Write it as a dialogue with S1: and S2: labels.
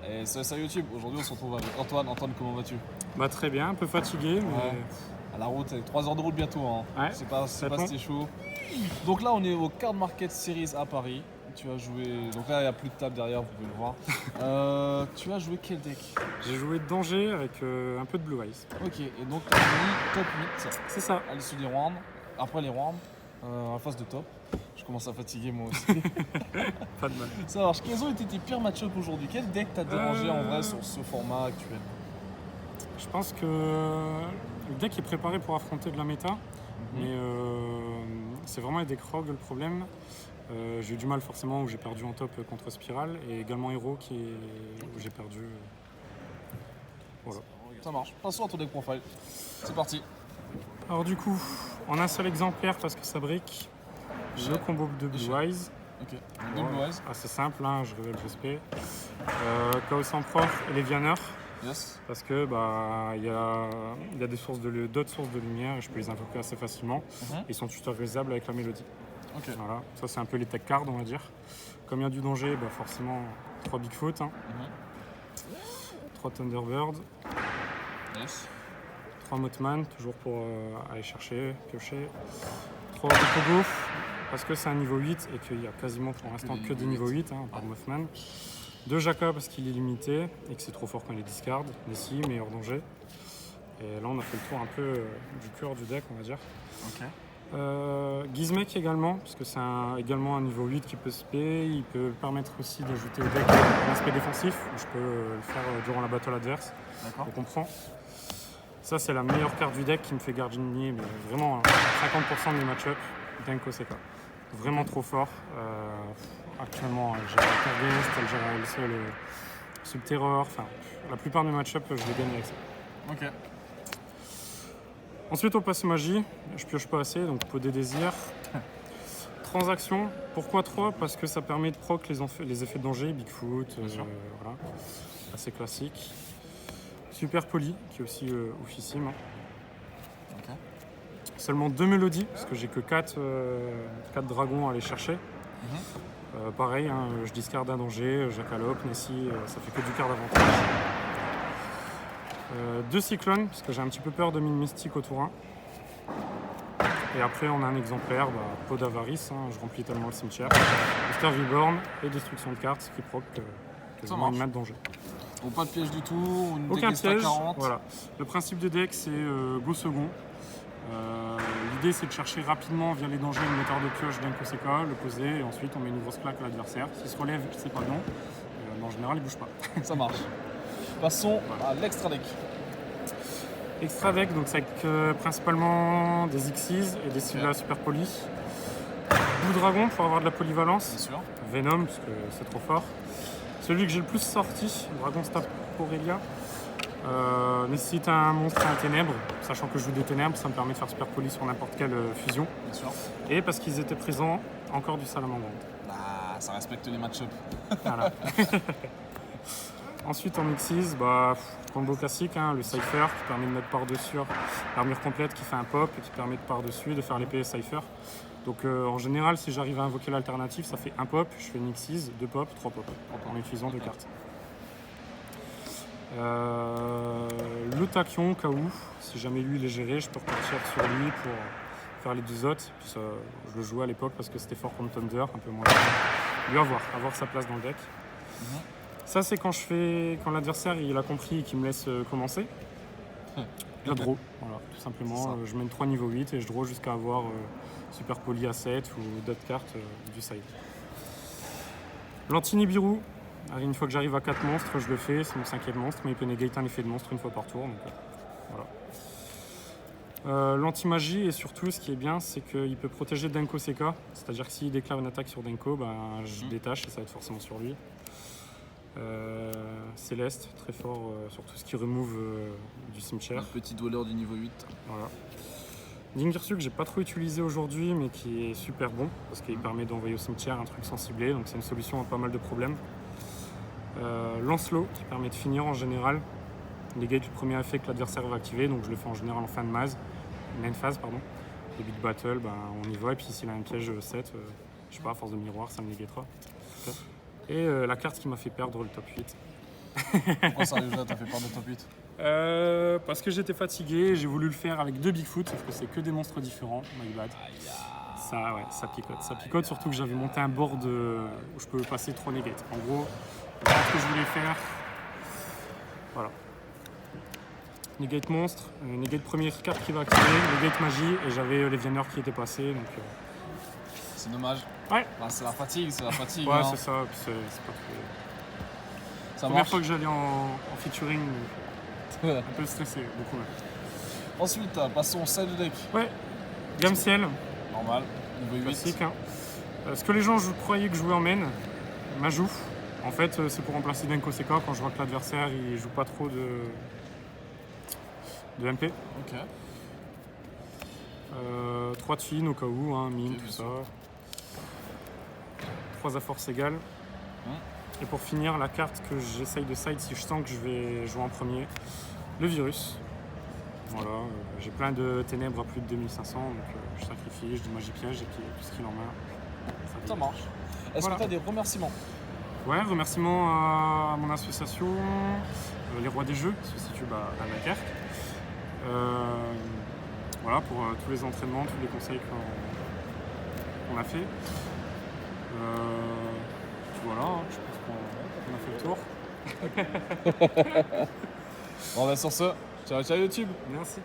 S1: Et c'est YouTube. Aujourd'hui, on se retrouve avec Antoine. Antoine, comment vas-tu?
S2: Bah très bien, un peu fatigué, mais
S1: Ouais. À la route, avec 3 heures de route bientôt. Hein.
S2: ouais,
S1: C'est pas
S2: ça
S1: si
S2: tombe.
S1: t'es chaud. Donc là, on est au Card Market Series à Paris. Tu as joué. Donc là, il n'y a plus de table derrière, vous pouvez le voir. Tu as joué quel deck?
S2: J'ai joué Danger avec un peu de Blue Eyes.
S1: Ok, et donc tu as mis top 8
S2: C'est ça.
S1: à l'issue des rounds. Après les rounds, en phase de top. Je commence à fatiguer moi aussi.
S2: Pas de mal.
S1: Ça marche. Quels ont été tes pires match-up aujourd'hui? Quel deck t'a dérangé en vrai sur ce format actuel?
S2: Je pense que le deck est préparé pour affronter de la méta, mais c'est vraiment les decks rogues le problème. J'ai eu du mal forcément où j'ai perdu en top contre Spiral et également Hero où j'ai perdu. Voilà.
S1: Ça marche. Passons à ton deck profile. C'est parti.
S2: Alors du coup, en un seul exemplaire parce que ça brique, le combo de Blue
S1: Échec.
S2: Eyes.
S1: Ok. Deux Blue Eyes.
S2: Assez simple, hein, je révèle le respect. Chaos Emperor et Lévianeur.
S1: Yes.
S2: Parce que il y a des d'autres sources de lumière et je peux les invoquer assez facilement. Ils sont tutorisables avec la mélodie.
S1: Ok.
S2: Voilà, ça c'est un peu les tech cards on va dire. Comme il y a du danger, forcément 3 Bigfoot, 3 Thunderbird,
S1: Yes.
S2: 3 Mothman, toujours pour aller chercher, piocher. 3 Pogo, parce que c'est un niveau 8 et qu'il y a quasiment pour l'instant que des niveaux 8 par Mothman. 2 Jaka parce qu'il est limité et que c'est trop fort quand il est discard. Nessie, meilleur danger. Et là on a fait le tour un peu du cœur du deck on va dire.
S1: Ok.
S2: Gizmek également, parce que c'est également un niveau 8 qui peut spé. Il peut permettre aussi d'ajouter au deck un aspect défensif, où je peux le faire durant la battle adverse.
S1: D'accord.
S2: On comprend. Ça c'est la meilleure carte du deck qui me fait gardiner mais vraiment 50% de mes match-ups Denko Seka. Vraiment trop fort. Actuellement, elle gère Carguest, elle gère le Subterror. Enfin, la plupart de mes match-ups, je les gagne avec ça.
S1: Ok.
S2: Ensuite, on passe magie. Je pioche pas assez, donc pot des désirs. Transaction. Pourquoi 3? Parce que ça permet de proc les effets de danger, Bigfoot, voilà. Assez classique. Super poli, qui est aussi oufissime.
S1: Ok.
S2: Seulement 2 mélodies, parce que j'ai que 4 dragons à aller chercher. Pareil, je discarde un danger, j'accalope, Nessie, ça fait que du card avantage. 2 cyclones, parce que j'ai un petit peu peur de mine mystique au tour 1. Et après, on a un exemplaire, pot d'avarice, je remplis tellement le cimetière. Mister Viborn et destruction de cartes, ce qui proc quasiment une mat de danger.
S1: Donc pas de piège du tout, une
S2: Aucun
S1: deck extra
S2: piège,
S1: 40.
S2: voilà. Le principe des decks, c'est go second. L'idée, c'est de chercher rapidement via les dangers une méthode de pioche d'un Koseka, le poser, et ensuite on met une grosse claque à l'adversaire. S'il se relève, c'est pas bon. Mais en général, il bouge pas.
S1: Ça marche. Passons à l'extra deck.
S2: Extra deck, donc c'est avec principalement des Xyz et des Scylla super polis. Blue Dragon pour avoir de la polyvalence.
S1: Bien sûr.
S2: Venom, parce que c'est trop fort. Celui que j'ai le plus sorti, Dragon Staff Aurelia. Nécessite un monstre à ténèbres, sachant que je joue des ténèbres, ça me permet de faire super poli sur n'importe quelle fusion.
S1: Bien sûr.
S2: Et parce qu'ils étaient présents, encore du salamandre.
S1: Bah, ça respecte les match-ups.
S2: Voilà. Ensuite en Xyz, combo classique, le Cypher qui permet de mettre par-dessus l'armure complète qui fait un pop et qui permet de par-dessus de faire l'épée Cypher. Donc en général, si j'arrive à invoquer l'alternative, ça fait un pop, je fais une Xyz, 2 pop, 3 pop, en utilisant 2 cartes. Le Tachyon, cas où, si jamais lui il est géré, je peux repartir sur lui pour faire les 2 autres. Puis ça, je le jouais à l'époque parce que c'était fort contre Thunder, un peu moins. Lui avoir sa place dans le deck. Ça c'est quand l'adversaire il a compris et qu'il me laisse commencer. Je draw, voilà, tout simplement. Je mène 3 niveaux 8 et je draw jusqu'à avoir Super Poly à 7 ou d'autres cartes du side. L'anti-Nibiru. Une fois que j'arrive à 4 monstres, je le fais, c'est mon 5e monstre, mais il peut négater un effet de monstre une fois par tour. Donc, voilà. L'anti-magie, et surtout, ce qui est bien, c'est qu'il peut protéger Denko Seka. C'est-à-dire que s'il déclare une attaque sur Denko, je détache et ça va être forcément sur lui. Céleste, très fort sur tout ce qui remove du cimetière.
S1: Un petit dweller du niveau 8.
S2: Voilà. Dingirsu que j'ai pas trop utilisé aujourd'hui, mais qui est super bon, parce qu'il permet d'envoyer au cimetière un truc sans cibler, donc c'est une solution à pas mal de problèmes. Lancelot qui permet de finir en général. Negate le premier effet que l'adversaire va activer, donc je le fais en général en fin de main phase. Début de battle, on y va, et puis s'il a un piège 7, je sais pas, à force de miroir, ça me négatera. Okay. Et la carte qui m'a fait perdre le top 8.
S1: Pourquoi ça arrive là, t'as fait peur de top 8?
S2: Parce que j'étais fatigué, j'ai voulu le faire avec 2 Bigfoot, sauf que c'est que des monstres différents, my bad. Ça, ouais, ça picote. Ça picote, surtout que j'avais monté un board où je pouvais passer 3 negates. En gros, voilà ce que je voulais faire. Voilà. Negate monstre, negate première carte qui va activer, negate magie, et j'avais les Vienner qui étaient passés. Donc,
S1: C'est dommage.
S2: ouais.
S1: Ah, c'est la fatigue,
S2: Ouais,
S1: hein.
S2: c'est ça. Puis c'est pas très...
S1: Ça
S2: Première
S1: marche.
S2: fois que j'allais en featuring, un peu stressé, beaucoup même.
S1: Ensuite, passons au side deck.
S2: Ouais, gamme ciel,
S1: Normal, niveau 8.
S2: classique. Hein. Ce que les gens croyaient que je jouais en main, Majou. En fait, c'est pour remplacer Denko Seka quand je vois que l'adversaire il joue pas trop de MP.
S1: Ok.
S2: 3 de fines au cas où, hein, mine,
S1: Ok,
S2: tout
S1: bien
S2: ça.
S1: sûr.
S2: 3 à force égale. Et pour finir, la carte que j'essaye de side si je sens que je vais jouer en premier, le virus. Voilà, j'ai plein de ténèbres à plus de 2500, donc je sacrifie, je dis magie piège et puis tout ce qu'il en met.
S1: Ça marche. Est-ce
S2: Voilà.
S1: que tu as des remerciements?
S2: Ouais, remerciements à mon association, les Rois des Jeux, qui se situe à Dunkerque. Voilà, pour tous les entraînements, tous les conseils qu'on a fait. Voilà, hein, je pense qu'on a fait le tour.
S1: Bon, bah sur ce, ciao ciao YouTube.
S2: Merci.